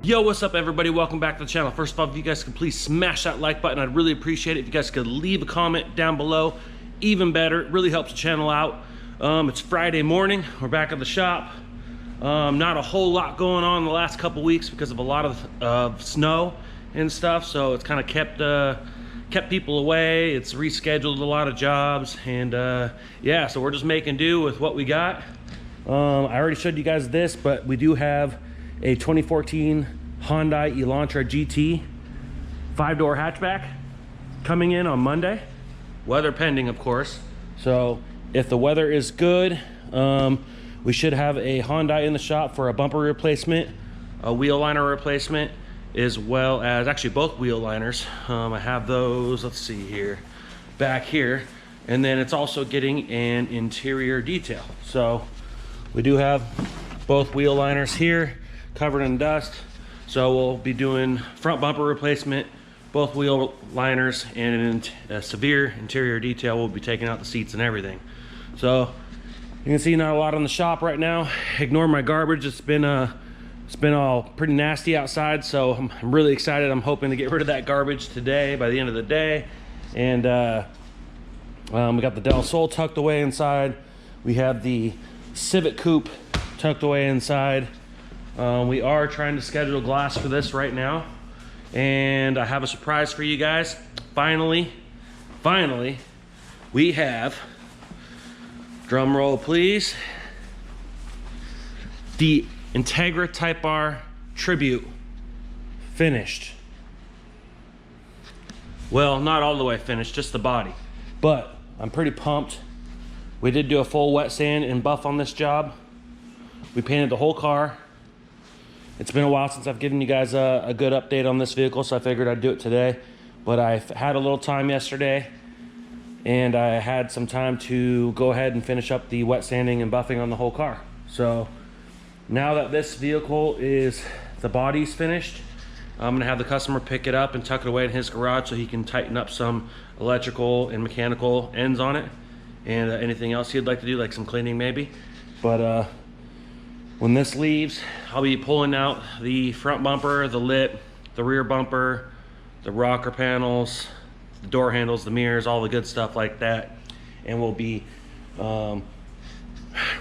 Yo, what's up everybody? Welcome back to the channel. First of all, if you guys could please smash that like button, I'd really appreciate it. If you guys could leave a comment down below, even better. It really helps the channel out. It's Friday morning. We're back at the shop. Not a whole lot going on the last couple weeks because of a lot of snow and stuff, so it's kind of kept people away. It's rescheduled a lot of jobs, and yeah, so we're just making do with what we got. I already showed you guys this, but we do have a 2014 Hyundai Elantra GT 5-door hatchback coming in on Monday. Weather pending, of course. So if the weather is good, we should have a Hyundai in the shop for a bumper replacement, a wheel liner replacement, as well as actually both wheel liners. I have those, let's see here, back here. And then it's also getting an interior detail. So we do have both wheel liners here covered in dust. So we'll be doing front bumper replacement, both wheel liners, and a severe interior detail. We'll be taking out the seats and everything. So you can see not a lot on the shop right now. Ignore my garbage. It's been all pretty nasty outside, so I'm really excited. I'm hoping to get rid of that garbage today by the end of the day. And we got the Del Sol tucked away inside. We have the Civic Coupe tucked away inside. We are trying to schedule glass for this right now, and I have a surprise for you guys. Finally, we have, drum roll please, the Integra Type R Tribute finished. Well, not all the way finished, just the body, but I'm pretty pumped. We did do a full wet sand and buff on this job. We painted the whole car. It's been a while since I've given you guys a good update on this vehicle, so I figured I'd do it today. But I had a little time yesterday, and I had some time to go ahead and finish up the wet sanding and buffing on the whole car. So now that this vehicle is, the body's finished, I'm gonna have the customer pick it up and tuck it away in his garage so he can tighten up some electrical and mechanical ends on it, and anything else he'd like to do, like some cleaning maybe. But when this leaves, I'll be pulling out the front bumper, the lip, the rear bumper, the rocker panels, the door handles, the mirrors, all the good stuff like that. And we'll be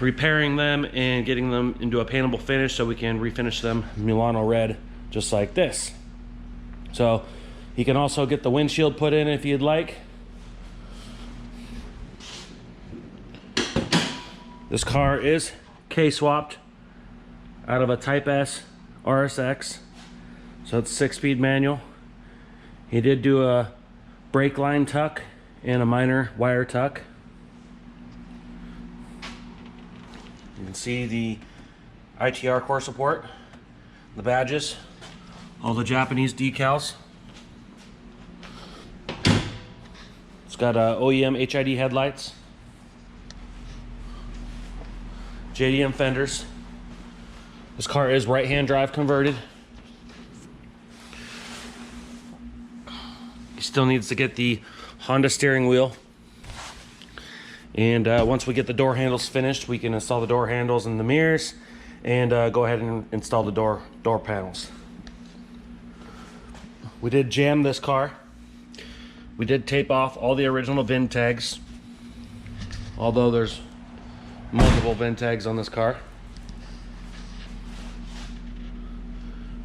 repairing them and getting them into a paintable finish so we can refinish them Milano red, just like this. So you can also get the windshield put in if you'd like. This car is K-swapped out of a Type S RSX, so it's 6-speed manual. He did do a brake line tuck and a minor wire tuck. You can see the ITR core support, the badges, all the Japanese decals. It's got OEM HID headlights, JDM fenders. This car is right-hand drive converted. He still needs to get the Honda steering wheel. And once we get the door handles finished, we can install the door handles and the mirrors, and go ahead and install the door panels. We did jam this car. We did tape off all the original VIN tags, although there's multiple VIN tags on this car.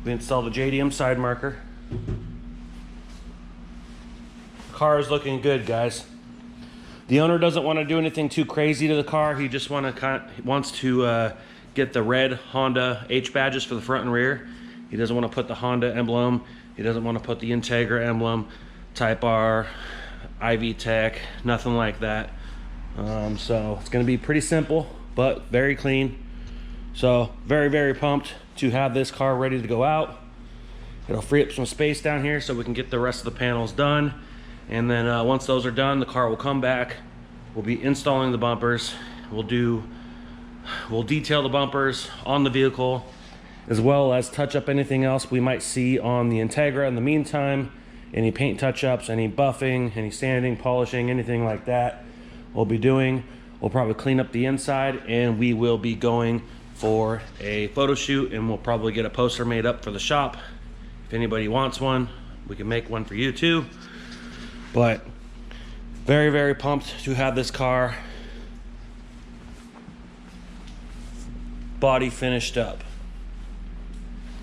We installed the JDM side marker. The car is looking good, guys. The owner doesn't want to do anything too crazy to the car. He just wants to get the red Honda H badges for the front and rear. He doesn't want to put the Honda emblem. He doesn't want to put the Integra emblem, Type R, m-tek, nothing like that. So it's going to be pretty simple, but very clean. So very pumped to have this car ready to go out. It'll free up some space down here so we can get the rest of the panels done. And then once those are done, the car will come back. We'll be installing the bumpers. We'll detail the bumpers on the vehicle, as well as touch up anything else we might see on the Integra in the meantime. Any paint touch-ups, any buffing, any sanding, polishing, anything like that we'll be doing. We'll probably clean up the inside, and we will be going for a photo shoot, and we'll probably get a poster made up for the shop. If anybody wants one, we can make one for you too. But very, very pumped to have this car body finished up.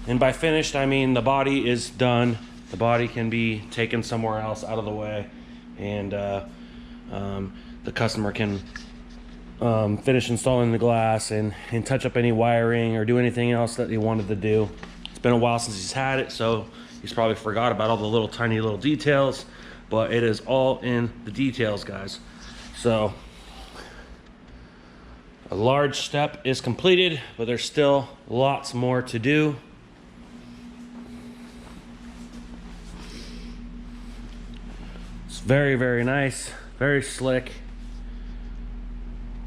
And by finished, I mean the body is done. The body can be taken somewhere else out of the way, and the customer can finish installing the glass and touch up any wiring or do anything else that he wanted to do. It's been a while since he's had it, so he's probably forgot about all the little tiny little details, but it is all in the details, guys. So a large step is completed, but there's still lots more to do. It's very, very nice, very slick.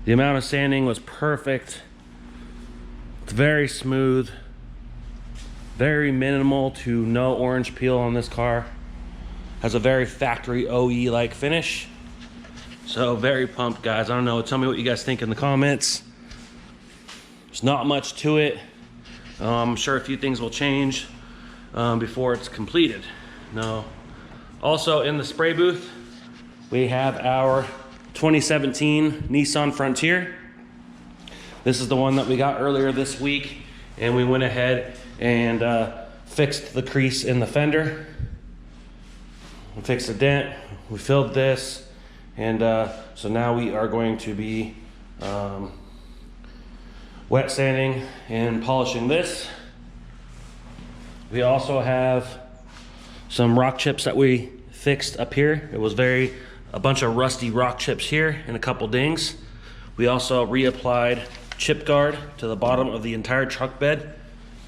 The amount of sanding was perfect. It's very smooth, very minimal to no orange peel on this car. Has a very factory OE-like finish. So very pumped, guys. I don't know, tell me what you guys think in the comments. There's not much to it. I'm sure a few things will change before it's completed. Now, also in the spray booth, we have our 2017 Nissan Frontier. This is the one that we got earlier this week, and we went ahead and fixed the crease in the fender. We fixed the dent, we filled this, and so now we are going to be wet sanding and polishing this. We also have some rock chips that we fixed up here. It was a bunch of rusty rock chips here and a couple dings. We also reapplied chip guard to the bottom of the entire truck bed.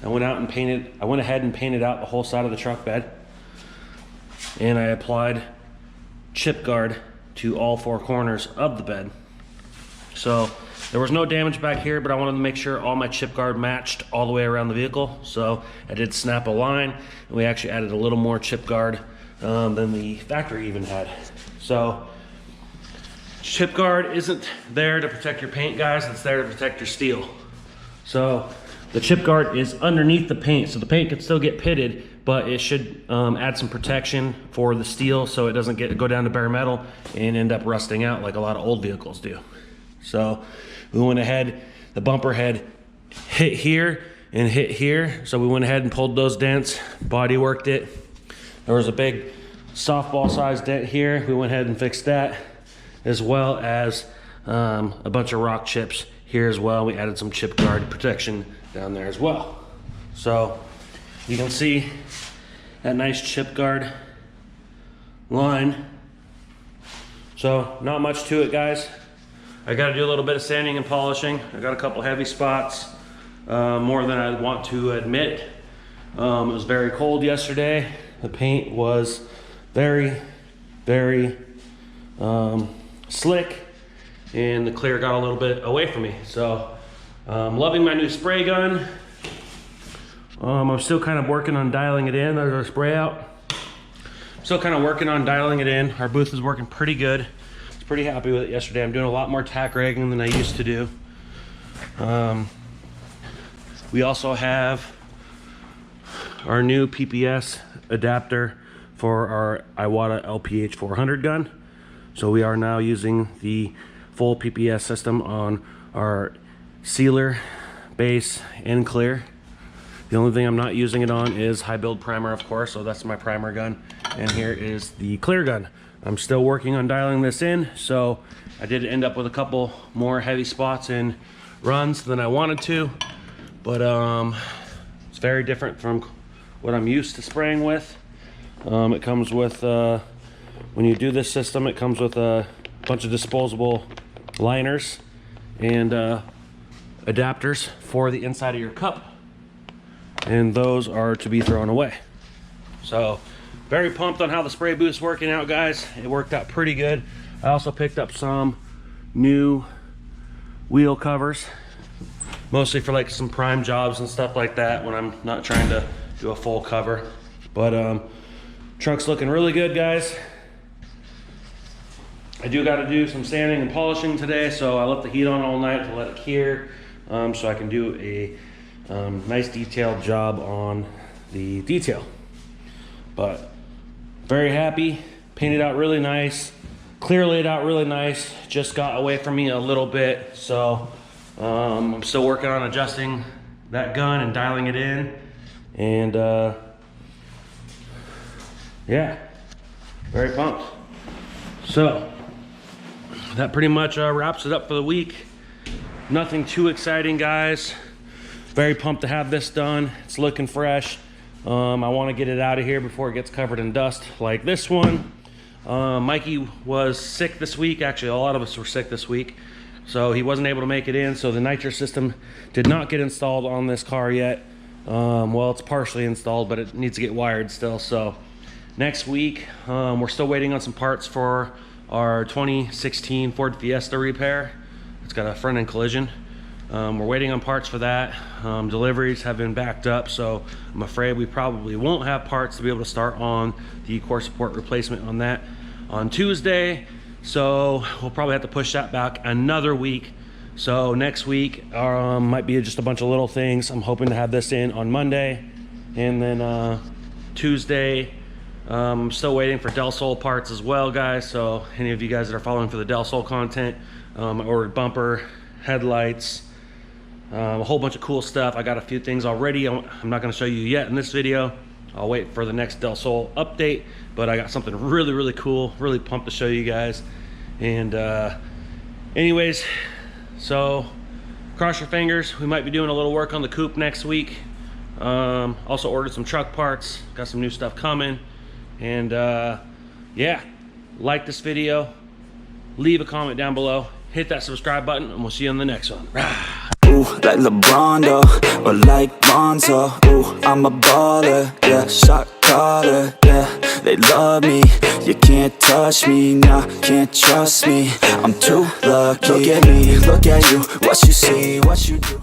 I went ahead and painted out the whole side of the truck bed, and I applied chip guard to all four corners of the bed. So there was no damage back here, but I wanted to make sure all my chip guard matched all the way around the vehicle. So I did snap a line, and we actually added a little more chip guard than the factory even had. So chip guard isn't there to protect your paint, guys, it's there to protect your steel. So the chip guard is underneath the paint, so the paint can still get pitted, but it should add some protection for the steel so it doesn't go down to bare metal and end up rusting out like a lot of old vehicles do. So we went ahead, the bumper head hit here and hit here, so we went ahead and pulled those dents, body worked it. There was a big softball sized dent here. We went ahead and fixed that, as well as a bunch of rock chips here as well. We added some chip guard protection down there as well. So you can see that nice chip guard line. So not much to it, guys. I got to do a little bit of sanding and polishing. I got a couple heavy spots, more than I want to admit. It was very cold yesterday. The paint was very, very slick, and the clear got a little bit away from me. So I'm loving my new spray gun. I'm still kind of working on dialing it in. There's our spray out. Still kind of working on dialing it in. Our booth is working pretty good. I was pretty happy with it yesterday. I'm doing a lot more tack ragging than I used to do. We also have our new PPS adapter for our Iwata LPH 400 gun. So we are now using the full PPS system on our sealer, base, and clear. The only thing I'm not using it on is high build primer, of course, so that's my primer gun. And here is the clear gun. I'm still working on dialing this in, so I did end up with a couple more heavy spots in runs than I wanted to, but it's very different from what I'm used to spraying with. It comes with, when you do this system, it comes with a bunch of disposable liners and adapters for the inside of your cup, and those are to be thrown away. So very pumped on how the spray booth's working out, guys. It worked out pretty good. I also picked up some new wheel covers, mostly for like some prime jobs and stuff like that when I'm not trying to do a full cover. But truck's looking really good, guys. I do got to do some sanding and polishing today, so I left the heat on all night to let it cure. so I can do a nice detailed job on the detail. But very happy, painted out really nice, clear laid out really nice, just got away from me a little bit, so I'm still working on adjusting that gun and dialing it in, and yeah, very pumped. So that pretty much wraps it up for the week. Nothing too exciting, guys. Very pumped to have this done. It's looking fresh. I want to get it out of here before it gets covered in dust like this one. Mikey was sick this week. Actually, a lot of us were sick this week, so he wasn't able to make it in. So the nitro system did not get installed on this car yet. Well, it's partially installed, but it needs to get wired still. So next week, we're still waiting on some parts for our 2016 Ford Fiesta repair. It's got a front end collision. We're waiting on parts for that. Deliveries have been backed up, so I'm afraid we probably won't have parts to be able to start on the core support replacement on that on Tuesday. So we'll probably have to push that back another week. So next week might be just a bunch of little things. I'm hoping to have this in on Monday, and then Tuesday, I'm still waiting for Del Sol parts as well, guys. So any of you guys that are following for the Del Sol content, I ordered bumper, headlights, a whole bunch of cool stuff. I got a few things already. I'm not going to show you yet in this video. I'll wait for the next Del Sol update, but I got something really, really cool, really pumped to show you guys. And anyways, so cross your fingers. We might be doing a little work on the coupe next week. Also ordered some truck parts, got some new stuff coming. And yeah, like this video, leave a comment down below, hit that subscribe button, and we'll see you on the next one. Ooh, like LeBron though, or like Bonzo. Ooh, I'm a baller, yeah, shot caller, yeah. They love me, you can't touch me, nah, can't trust me. I'm too lucky. Look at me, look at you, what you see, what you do.